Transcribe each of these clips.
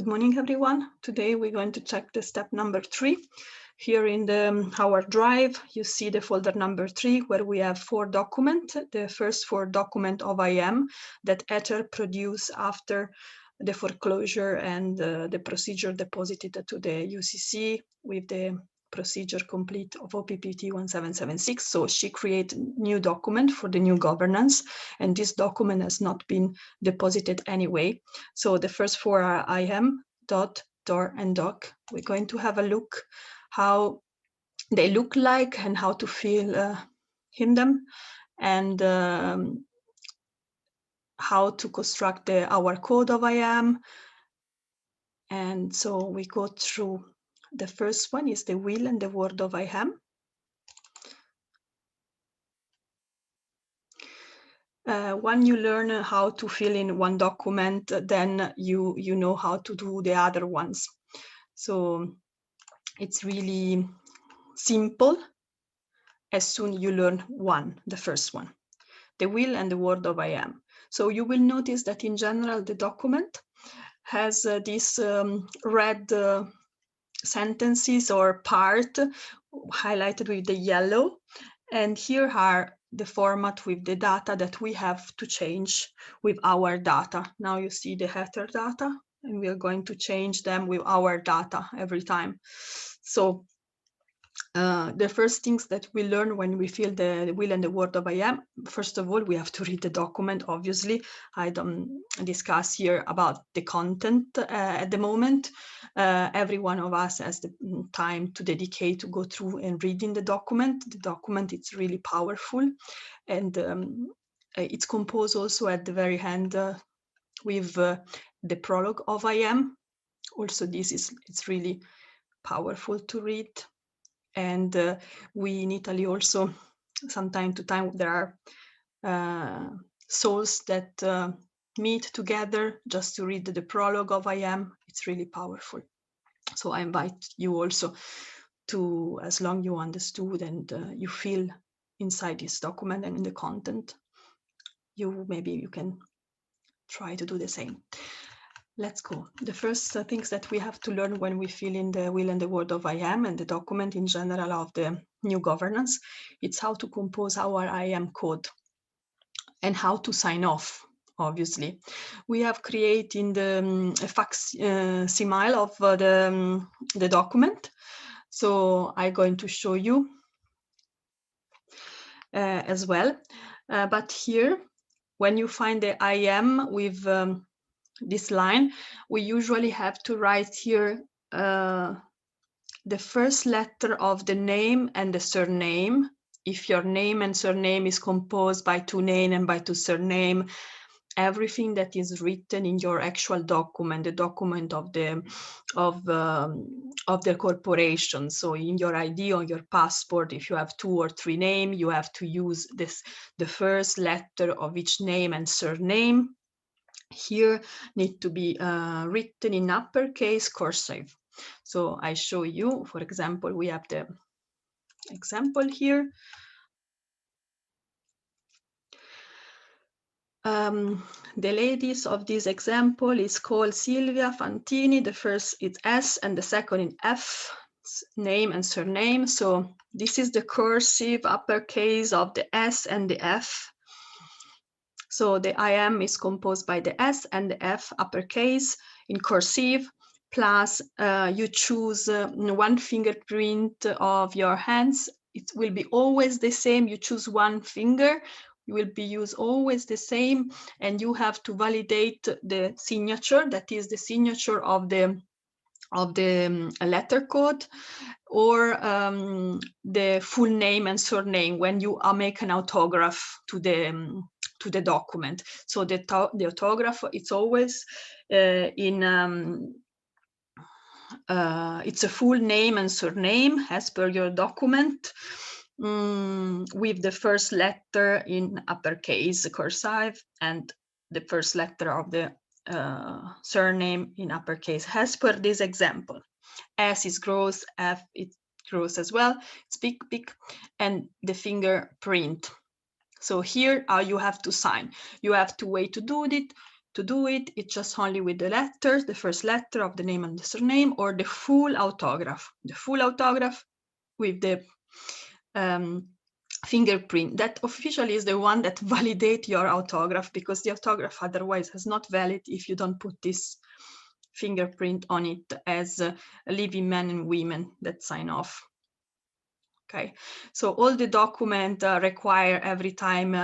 Good morning, everyone. Today we're going to check the step number 3. Here in our drive, you see the folder number 3, where we have 4 documents. The first 4 documents of IAM that Ether produced after the foreclosure and the procedure deposited to the UCC with the procedure complete of OPPT 1776. So she created new document for the new governance, and this document has not been deposited anyway. So the first 4 are IAM, dot, DOR, and doc. We're going to have a look how they look like and how to fill in them, and how to construct our code of IAM. And so we go through. The first one is the will and the word of IAM. When you learn how to fill in one document, then you know how to do the other ones. So it's really simple as soon you learn the first one, the will and the word of IAM. So you will notice that in general, the document has this red sentences or part highlighted with the yellow. And here are the format with the data that we have to change with our data. Now you see the header data, and we are going to change them with our data every time. So the first things that we learn when we fill the will and the word of IAM, first of all, we have to read the document. Obviously, I don't discuss here about the content at the moment. Every one of us has the time to dedicate to go through and reading the document. The document is really powerful, and it's composed also at the very end with the prologue of IAM. Also, it's really powerful to read. And we in Italy also, from time to time, there are souls that meet together just to read the prologue of IAM. It's really powerful. So I invite you also to, as long you understood and you feel inside this document and in the content, maybe you can try to do the same. Let's go. The first things that we have to learn when we fill in the will and the word of IAM and the document in general of the new governance, it's how to compose our IAM code and how to sign off. Obviously, we have created a facsimile of the document. So I'm going to show you as well. But here, when you find the IAM with this line, we usually have to write here the first letter of the name and the surname. If your name and surname is composed by 2 name and by 2 surname, everything that is written in your actual document, the document of the corporation. So in your ID or your passport, if you have 2 or 3 names, you have to use the first letter of each name and surname. Here need to be written in uppercase cursive. So I show you, for example, we have the example here. The ladies of this example is called Silvia Fantini. The first is S and the second is F, name and surname. So this is the cursive uppercase of the S and the F. So the IAM is composed by the S and the F uppercase in cursive, plus you choose 1 fingerprint of your hands. It will be always the same. You choose 1 finger, you will be used always the same, and you have to validate the signature, that is the signature of the letter code, or the full name and surname when you make an autograph to the document. So the autograph, it's always it's a full name and surname as per your document, with the first letter in uppercase cursive and the first letter of the surname in uppercase, as per this example. S is gross, F is gross as well, it's big, and the fingerprint. So here you have to sign. You have 2 ways to do it. To do it, it's just only with the letters, the first letter of the name and the surname, or the full autograph. The full autograph with the fingerprint. That officially is the one that validates your autograph, because the autograph otherwise is not valid if you don't put this fingerprint on it as living men and women that sign off. Okay, so all the document require every time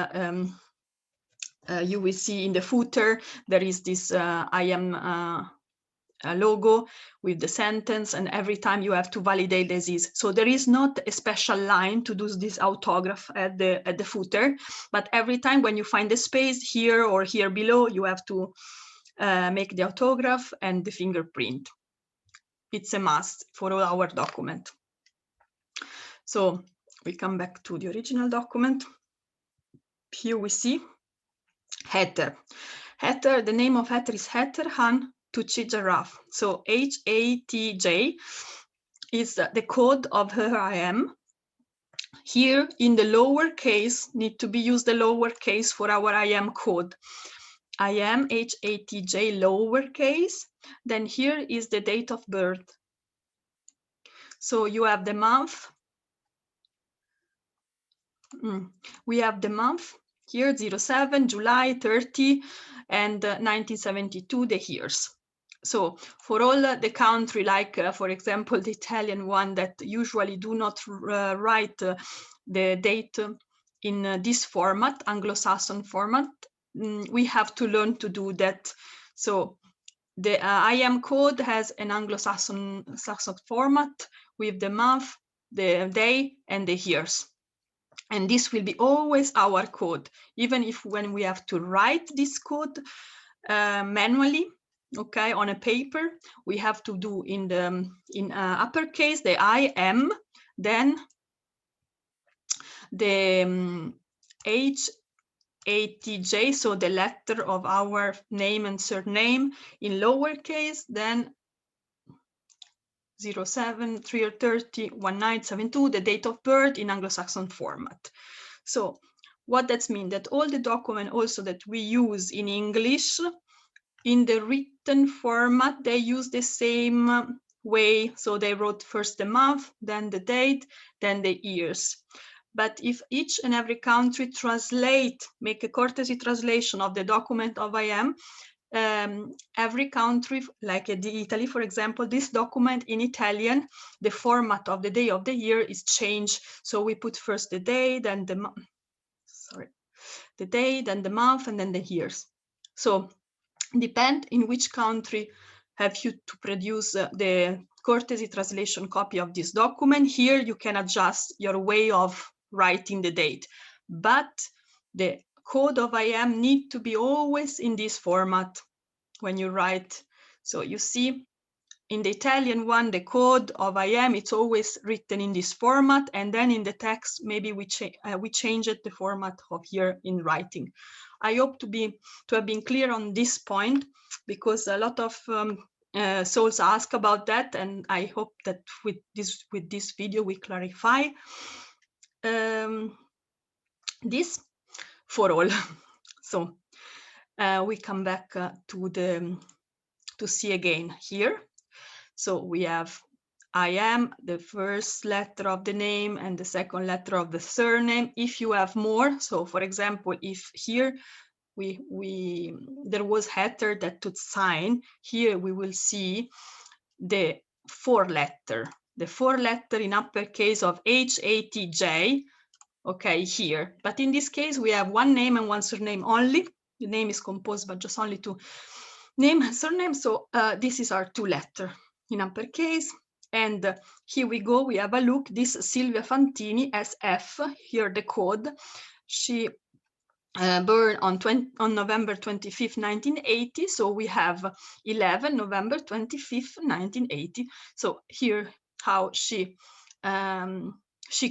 you will see in the footer there is this IAM logo with the sentence, and every time you have to validate this. So there is not a special line to do this autograph at the footer, but every time when you find the space here or here below, you have to make the autograph and the fingerprint. It's a must for all our document. So we come back to the original document. Here we see header. Header, the name of header is Heter Han Tuchi Giraffe. So HATJ is the code of her IAM. Here in the lowercase, need to be used the lowercase for our IAM code. IAM HATJ lowercase. Then here is the date of birth. So you have the month. We have the month here, 07, July, 30, and 1972, the years. So for all the country, like for example, the Italian one that usually do not write the date in this format, Anglo-Saxon format, we have to learn to do that. So the IAM code has an Anglo-Saxon format with the month, the day, and the years. And this will be always our code, even if when we have to write this code manually, okay, on a paper, we have to do in the uppercase the IM, then the HATJ, so the letter of our name and surname in lowercase, then 07, 330, 1972, the date of birth in Anglo-Saxon format. So what that means, that all the document also that we use in English, in the written format, they use the same way. So they wrote first the month, then the date, then the years. But if each and every country translate, make a courtesy translation of the document of IAM, every country, like Italy, for example, this document in Italian, the format of the day of the year is changed. So we put first the day, then the month, the day, then the month, and then the years. So depend in which country have you to produce the courtesy translation copy of this document. Here you can adjust your way of writing the date, but the code of IAM need to be always in this format when you write. So you see in the Italian one, the code of IAM, it's always written in this format, and then in the text, maybe we change it the format of here in writing. I hope to have been clear on this point, because a lot of souls ask about that, and I hope that with this video we clarify this for all. So we come back to see again here. So we have IAM, the first letter of the name and the second letter of the surname. If you have more, so for example, if here there was header that would sign, here we will see the four letter in uppercase of HATJ, okay, here. But in this case, we have one name and one surname only. The name is composed by just only two name and surname. So this is our two letter in uppercase. And here we go, we have a look. This Silvia Fantini, SF, here the code. She born on November 25th, 1980. So we have 11 November 25th, 1980. So here how she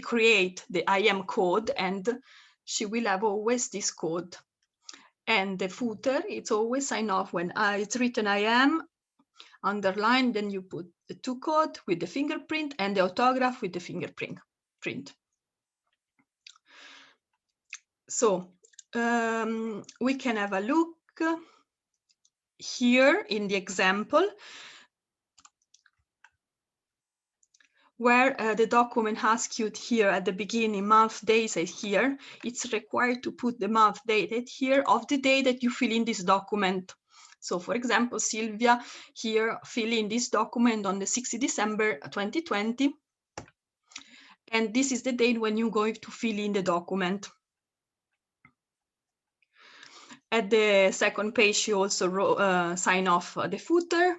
create the IAM code, and she will have always this code. And the footer, it's always sign off when it's written IAM, underline, then you put the two code with the fingerprint and the autograph with the fingerprint. So we can have a look here in the example, where the document asks you here at the beginning, month, day, says here, it's required to put the month, date here of the day that you fill in this document. So for example, Sylvia here fill in this document on the 6th December 2020. And this is the date when you're going to fill in the document. At the second page, she also sign off the footer.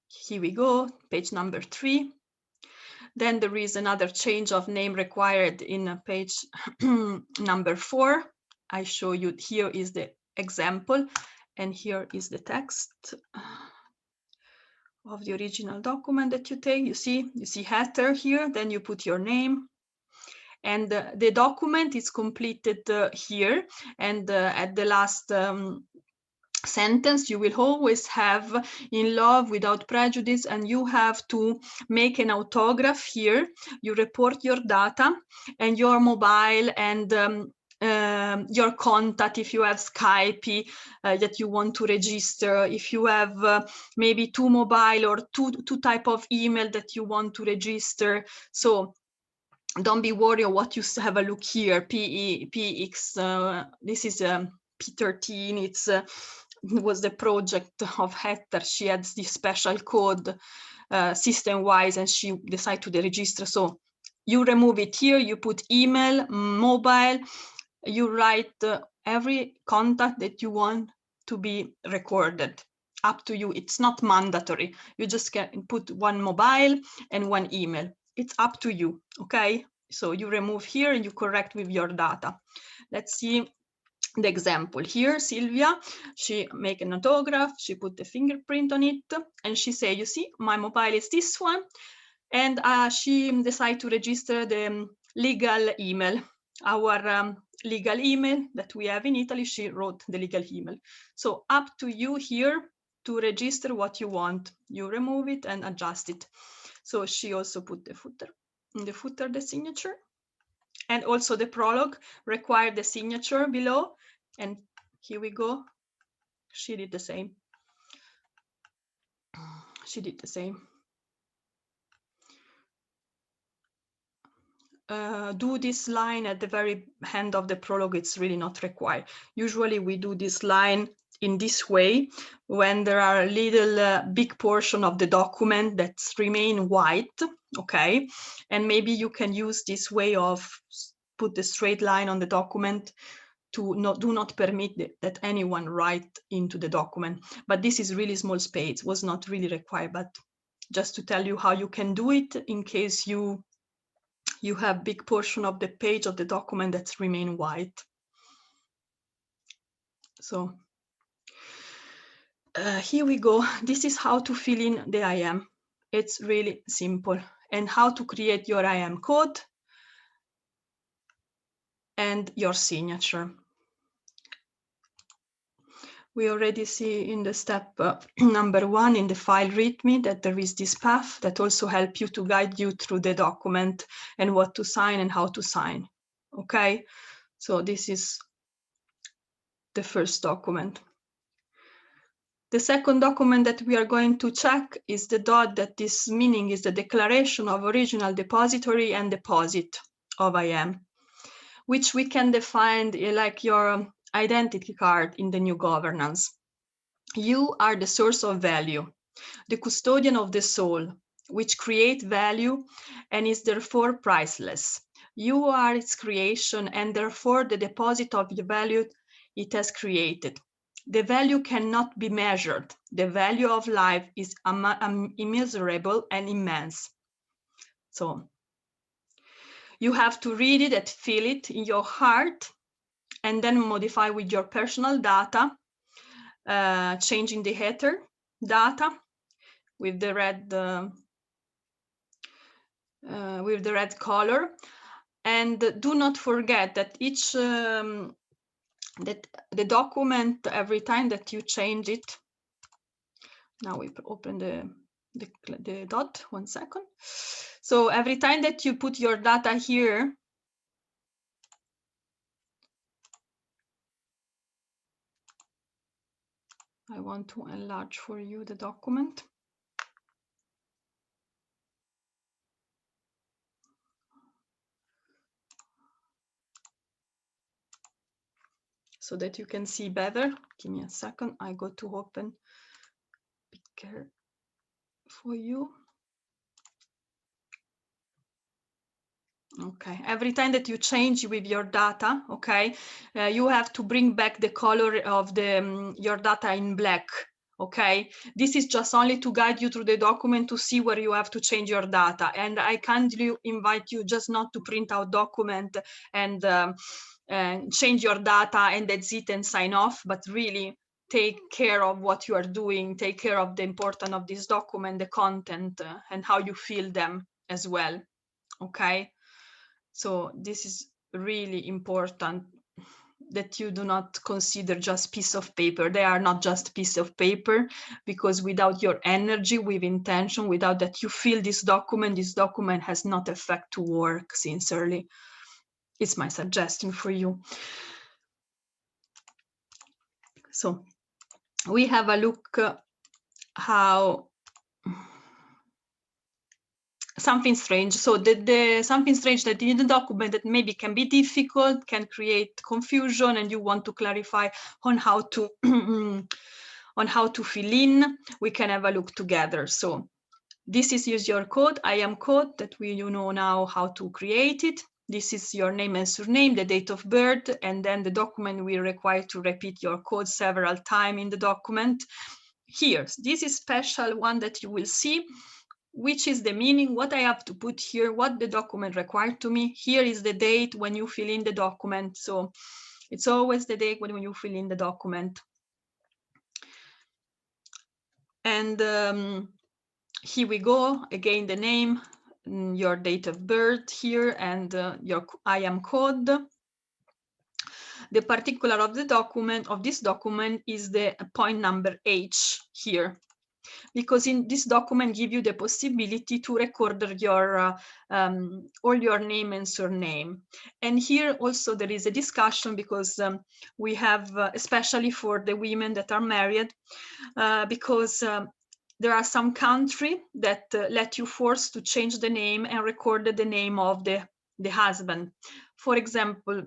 Here we go, page number 3. Then there is another change of name required in page number 4. I show you, here is the example, and here is the text of the original document that you take. You see header here, then you put your name. And the document is completed here. And at the last sentence, you will always have "in love without prejudice," and you have to make an autograph here. You report your data and your mobile and your contact, if you have Skype that you want to register, if you have maybe 2 mobile or two type of email that you want to register. So don't be worried of what you have a look here, PX, this is P13, it was the project of Heather. She had this special code system-wise, and she decided to register. So you remove it here, you put email, mobile, you write every contact that you want to be recorded. Up to you, it's not mandatory. You just can put 1 mobile and 1 email. It's up to you, okay? So you remove here and you correct with your data. Let's see the example here. Sylvia, she make an autograph, she put the fingerprint on it, and she say, you see, my mobile is this one, and she decided to register the legal email, our legal email that we have in Italy. She wrote the legal email. So up to you here to register what you want. You remove it and adjust it. So she also put the footer, in the footer the signature, and also the prologue required the signature below. And here we go. She did the same. She did the same. Do this line at the very end of the prologue. It's really not required. Usually we do this line in this way when there are a little big portion of the document that remain white, okay? And maybe you can use this way of put the straight line on the document to do not permit that anyone write into the document. But this is really small space, was not really required, but just to tell you how you can do it in case you have big portion of the page of the document that remain white. So here we go. This is how to fill in the IAM. It's really simple. And how to create your IAM code and your signature. We already see in the step number 1 in the file README that there is this path that also help you to guide you through the document and what to sign and how to sign. Okay, so this is the first document. The second document that we are going to check is the DOD, that this meaning is the Declaration of Original Depository and Deposit of IAM, which we can define like your identity card in the new governance. You are the source of value, the custodian of the soul, which create value and is therefore priceless. You are its creation and therefore the deposit of the value it has created. The value cannot be measured. The value of life is immeasurable and immense. So you have to read it and feel it in your heart and then modify with your personal data, changing the header data with the red color. And do not forget that each that the document, every time that you change it, now we open the dot, 1 second. So every time that you put your data here, I want to enlarge for you the document. So that you can see better. Give me a second. I go to open Picker for you. Okay, every time that you change with your data, okay, you have to bring back the color of the your data in black. Okay, this is just only to guide you through the document to see where you have to change your data. And I kindly invite you just not to print out document and change your data and that's it and sign off, but really take care of what you are doing, take care of the importance of this document, the content, and how you feel them as well. Okay. So this is really important that you do not consider just piece of paper. They are not just piece of paper, because without your energy, with intention, without that you feel this document has not effect to work sincerely. It's my suggestion for you. So we have a look how something strange. So the something strange that in the document that maybe can be difficult, can create confusion, and you want to clarify on how to on how to fill in. We can have a look together. So this is use your code, IAM code that you know now how to create it. This is your name and surname, the date of birth, and then the document will require to repeat your code several times in the document. Here, this is special one that you will see, which is the meaning, what I have to put here, what the document required to me. Here is the date when you fill in the document. So it's always the date when you fill in the document. And here we go, again, the name, your date of birth here, and your IAM code. The particular of the document, of this document, is the point number H here, because in this document give you the possibility to record your all your name and surname. And here also there is a discussion, because we have, especially for the women that are married, because there are some countries that let you force to change the name and record the name of the husband. For example,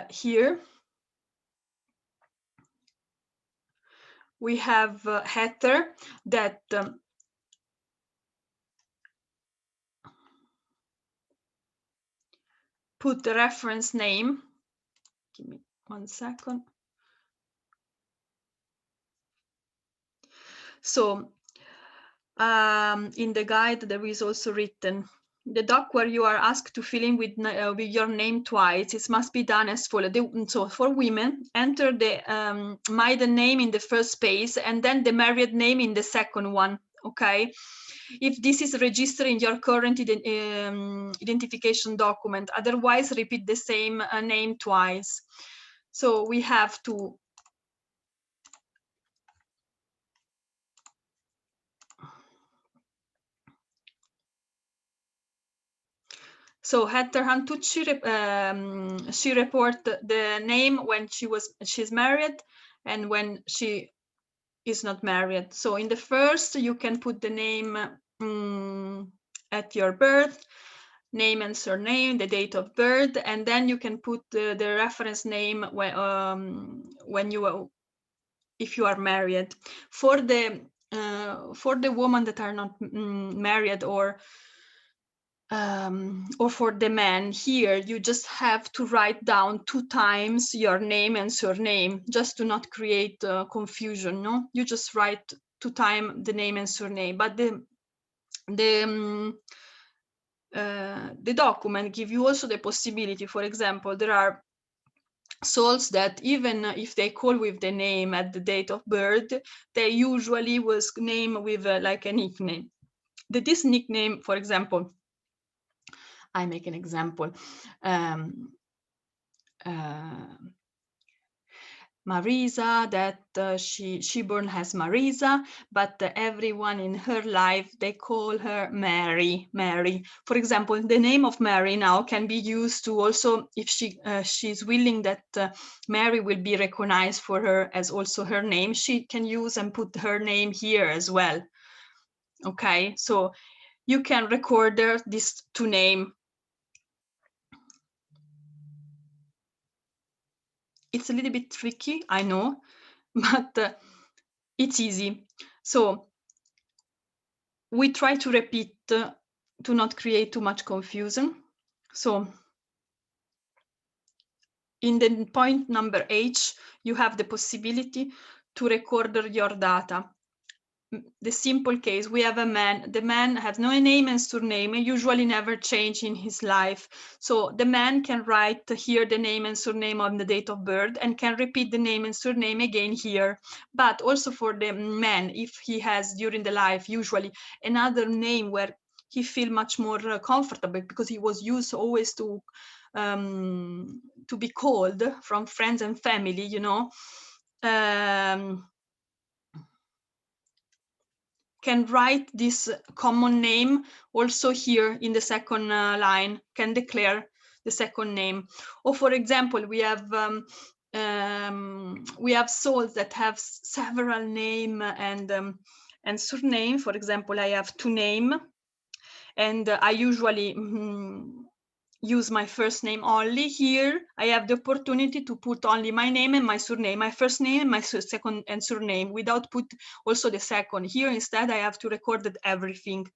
here we have Heather that put the reference name. Give me 1 second. So in the guide, there is also written, the doc where you are asked to fill in with your name twice, it must be done as follows. So for women, enter the maiden name in the first space and then the married name in the second one, okay? If this is registered in your current identification document, otherwise repeat the same name twice. So we have to So Heather Hantucci, she reported the name when she's married and when she is not married. So in the first, you can put the name at your birth, name and surname, the date of birth, and then you can put the reference name when you, if you are married. For the women that are not married, or for the man, here you just have to write down 2 times your name and surname, just to not create confusion. No, you just write 2 times the name and surname, but the document give you also the possibility. For example, there are souls that even if they call with the name at the date of birth, they usually was named with like a nickname. This nickname, for example, I make an example. Marisa, that she born as Marisa, but everyone in her life, they call her Mary. For example, the name of Mary now can be used to also, if she's willing that Mary will be recognized for her as also her name, she can use and put her name here as well. Okay, so you can record these two names. It's a little bit tricky, I know, but it's easy. So we try to repeat to not create too much confusion. So in the point number H, you have the possibility to record your data. The simple case, we have a man. The man has no name and surname, usually never change in his life. So the man can write here the name and surname on the date of birth and can repeat the name and surname again here. But also for the man, if he has during the life usually another name where he feel much more comfortable, because he was used always to be called from friends and family, you know, can write this common name also here in the second line, can declare the second name. Or for example, we have souls that have several name and surname. For example, I have two name, and I usually use my first name only. Here I have the opportunity to put only my name and my surname, my first name and my second and surname, without put also the second. Here instead I have to record everything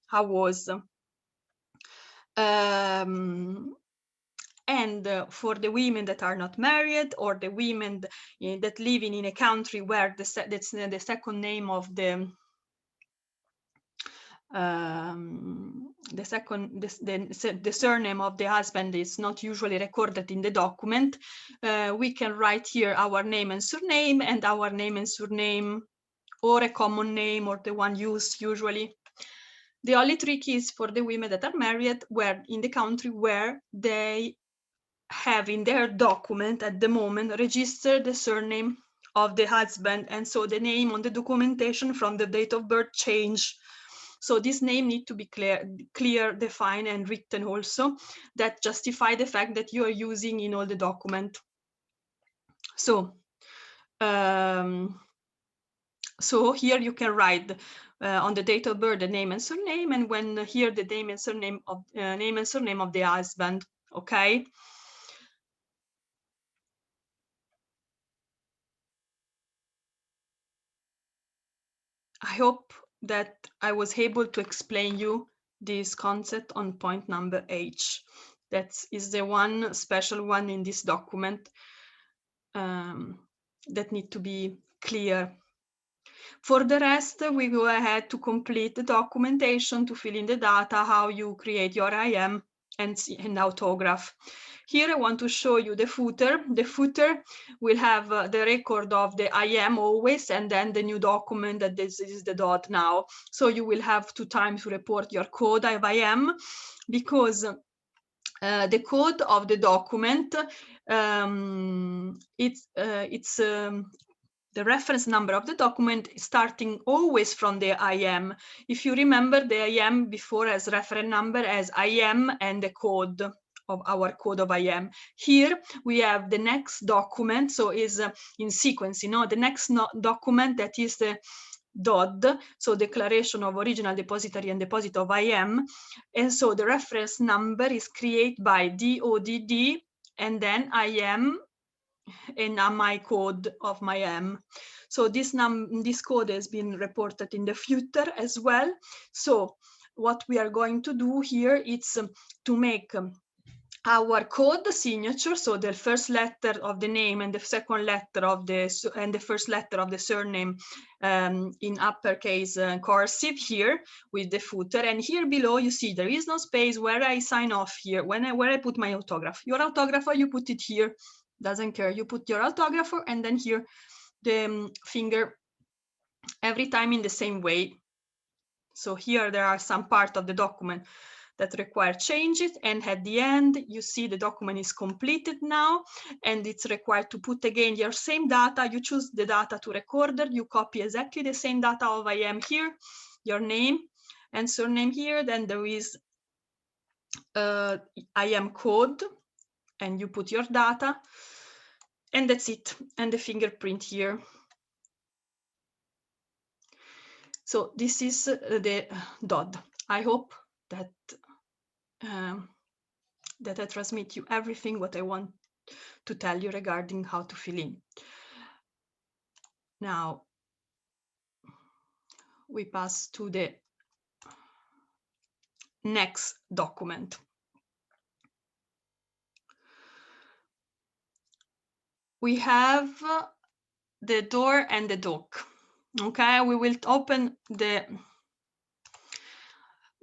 how was. And for the women that are not married, or the women that living in a country where that's the second name of the the surname of the husband is not usually recorded in the document, we can write here our name and surname, and our name and surname, or a common name, or the one used usually. The only trick is for the women that are married, where in the country where they have in their document at the moment registered the surname of the husband, and so the name on the documentation from the date of birth change. So this name need to be clear, defined, and written also, that justify the fact that you are using in all the document. So, so here you can write on the date of birth the name and surname, and when here the name and surname of the husband. Okay. I hope that I was able to explain you this concept on point number H. That is the one special one in this document that need to be clear. For the rest, we go ahead to complete the documentation, to fill in the data, how you create your IAM and autograph. Here I want to show you the footer. The footer will have the record of the IAM always, and then the new document that this is the dot now. So you will have 2 times to report your code of IAM, because the code of the document, it's the reference number of the document starting always from the IAM. If you remember, the IAM before as reference number as IAM and the code of our code of IAM. Here we have the next document, so is in sequence, you know, the next document that is the DOD, so Declaration of Original Depositary and Deposit of IAM. And so the reference number is created by DODD and then IAM and my code of my IAM. So this code has been reported in the footer as well. So what we are going to do here is to make our code signature, so the first letter of the name and the second letter of the first letter of the surname in uppercase cursive here with the footer, and here below you see there is no space where I sign off here where I put my autograph. Your autograph, you put it here, doesn't care, you put your autograph, and then here the finger every time in the same way. So here there are some part of the document that require changes, and at the end you see the document is completed now, and it's required to put again your same data. You choose the data to recorder, you copy exactly the same data of IAM here, your name and surname here, then there is IAM code, and you put your data, and that's it, and the fingerprint here. So this is the DOD. I hope that that I transmit you everything what I want to tell you regarding how to fill in. Now we pass to the next document. We have the door and the dock. Okay, we will open the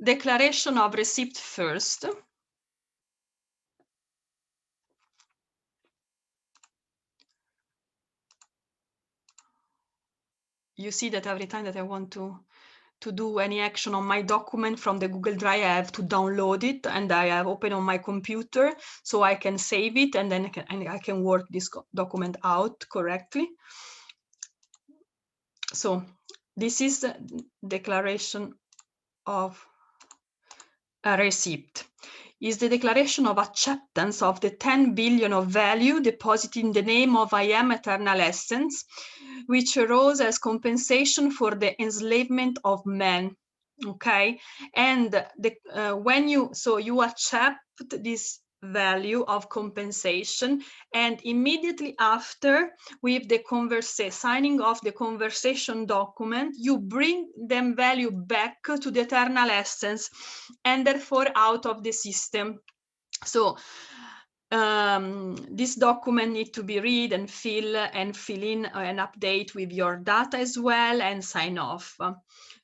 declaration of receipt first. You see that every time that I want to do any action on my document from the Google Drive, I have to download it, and I have open on my computer so I can save it, and then I can work this document out correctly. So this is the declaration of a receipt. Is the declaration of acceptance of the 10 billion of value deposited in the name of IAM Eternal Essence, which arose as compensation for the enslavement of men. Okay, and when you accept this value of compensation, and immediately after, with the signing of the conversation document, you bring them value back to the Eternal Essence, and therefore out of the system. So this document needs to be read and fill in and update with your data as well, and sign off.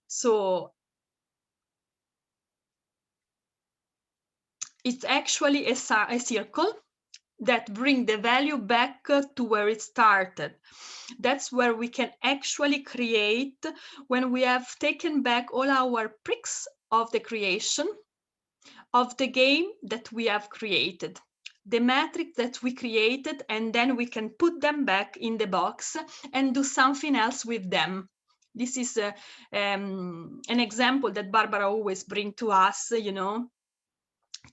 So it's actually a circle that bring the value back to where it started. That's where we can actually create, when we have taken back all our bricks of the creation of the game that we have created, the metric that we created, and then we can put them back in the box and do something else with them. This is an example that Barbara always brings to us, you know,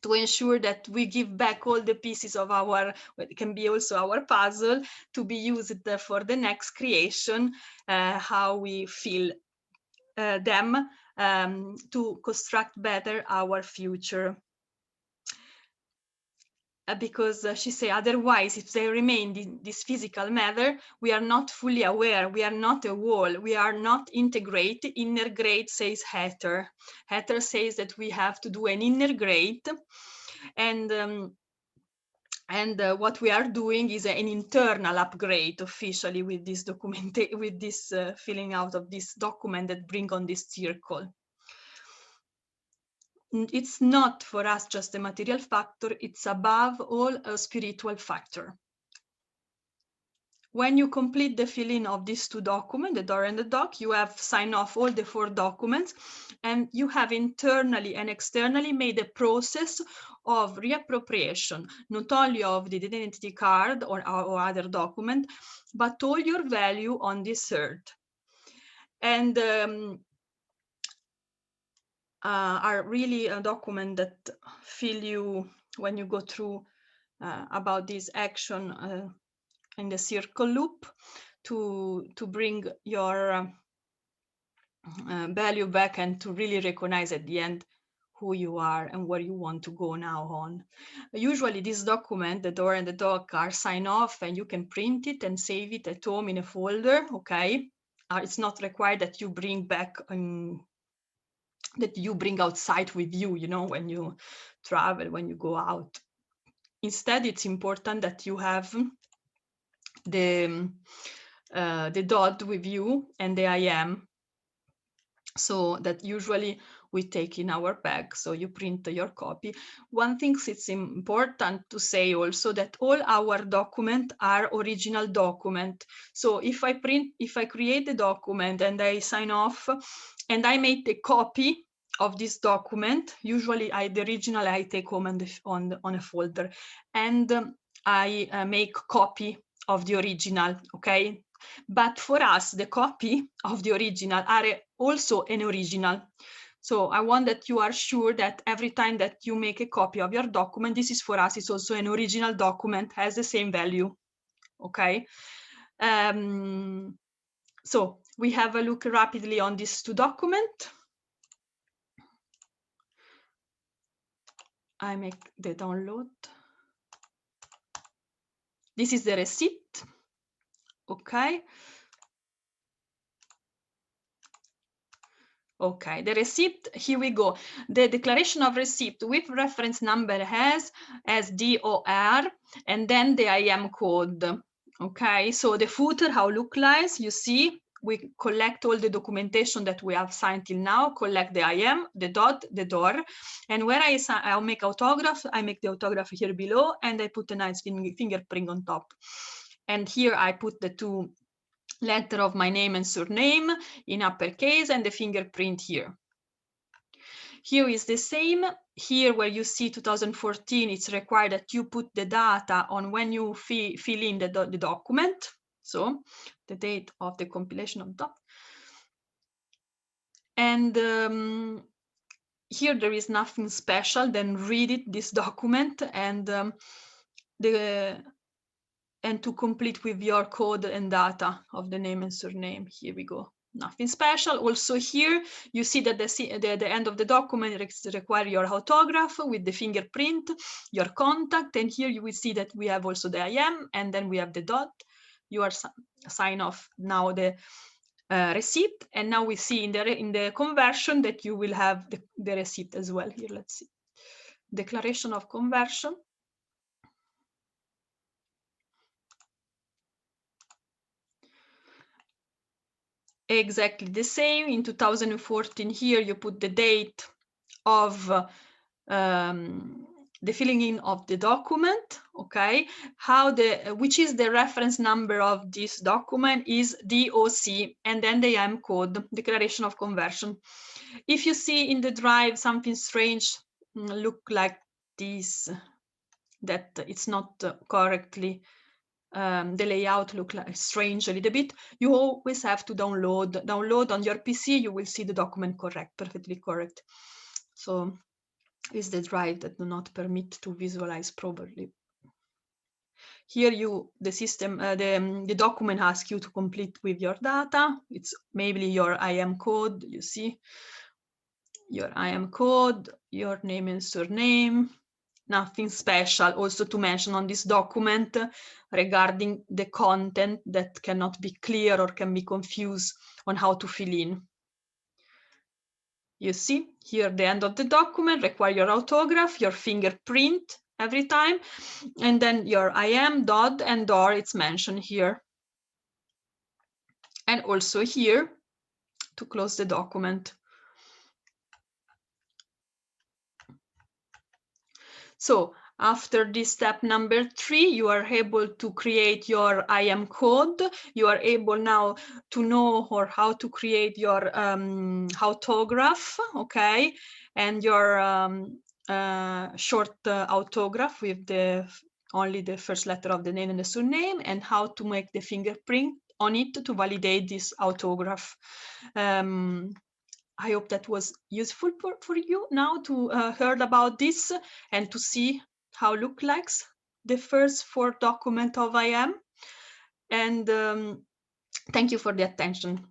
to ensure that we give back all the pieces of our, it can be also our puzzle, to be used for the next creation, how we feel them, to construct better our future. Because she say, otherwise, if they remain in this physical matter, we are not fully aware, we are not a whole, we are not integrated. Inner grade, says Heather. Heather says that we have to do an inner grade, and what we are doing is an internal upgrade officially with this document, with this filling out of this document that bring on this circle. It's not for us just a material factor, it's above all a spiritual factor. When you complete the filling of these two documents, the door and the doc, you have signed off all the 4 documents, and you have internally and externally made a process of reappropriation, not only of the identity card or other document, but all your value on this earth. And are really a document that feel you when you go through about this action in the circle loop to bring your value back, and to really recognize at the end who you are and where you want to go now on. Usually this document, the door and the doc, are signed off, and you can print it and save it at home in a folder, okay? It's not required that you bring back that you bring outside with you, you know, when you travel, when you go out. Instead, it's important that you have the DOD with you and the IAM, so that usually we take in our bag, so you print your copy. One thing it's important to say also that all our documents are original document. So if I create the document and I sign off and I make the copy of this document, usually the original I take home on a folder, and I make copy of the original, okay? But for us, the copy of the original are also an original. So I want that you are sure that every time that you make a copy of your document, this is for us, it's also an original document, has the same value, okay? So we have a look rapidly on these two documents. I make the download. This is the receipt, okay? Okay, the receipt, here we go. The declaration of receipt with reference number has as DOR and then the IAM code. Okay, so the footer, how look like, you see, we collect all the documentation that we have signed till now, collect the IAM, the dot, the DOR, and where I'll make autograph, I make the autograph here below, and I put a nice fingerprint on top. And here I put the two letter of my name and surname in uppercase and the fingerprint here. Here is the same. Here where you see 2014, it's required that you put the data on when you fill in the document. So the date of the compilation of doc. And here there is nothing special, then read it, this document, and to complete with your code and data of the name and surname. Here we go. Nothing special. Also here, you see that the end of the document require your autograph with the fingerprint, your contact, and here you will see that we have also the IAM, and then we have the dot. You are sign off now the receipt, and now we see in the conversion that you will have the receipt as well. Here, let's see. Declaration of conversion. Exactly the same. In 2014, here you put the date of the filling in of the document, okay? Which is the reference number of this document is DOC, and then the IAM code, declaration of conversion. If you see in the drive something strange, look like this, that it's not correctly the layout look like strange a little bit, you always have to download on your PC. You will see the document correct, perfectly correct. So is the drive that do not permit to visualize properly. Here the system, the document asks you to complete with your data. It's maybe your IAM code, you see, your IAM code, your name and surname. Nothing special also to mention on this document regarding the content that cannot be clear or can be confused on how to fill in. You see here the end of the document require your autograph, your fingerprint every time, and then your IAM, DOD, and DOR, it's mentioned here. And also here to close the document. So after this step number 3, you are able to create your IAM code. You are able now to know or how to create your autograph, okay, and your short autograph with only the first letter of the name and the surname, and how to make the fingerprint on it to validate this autograph. I hope that was useful for you now to heard about this and to see how look like the first 4 document of IAM. And thank you for the attention.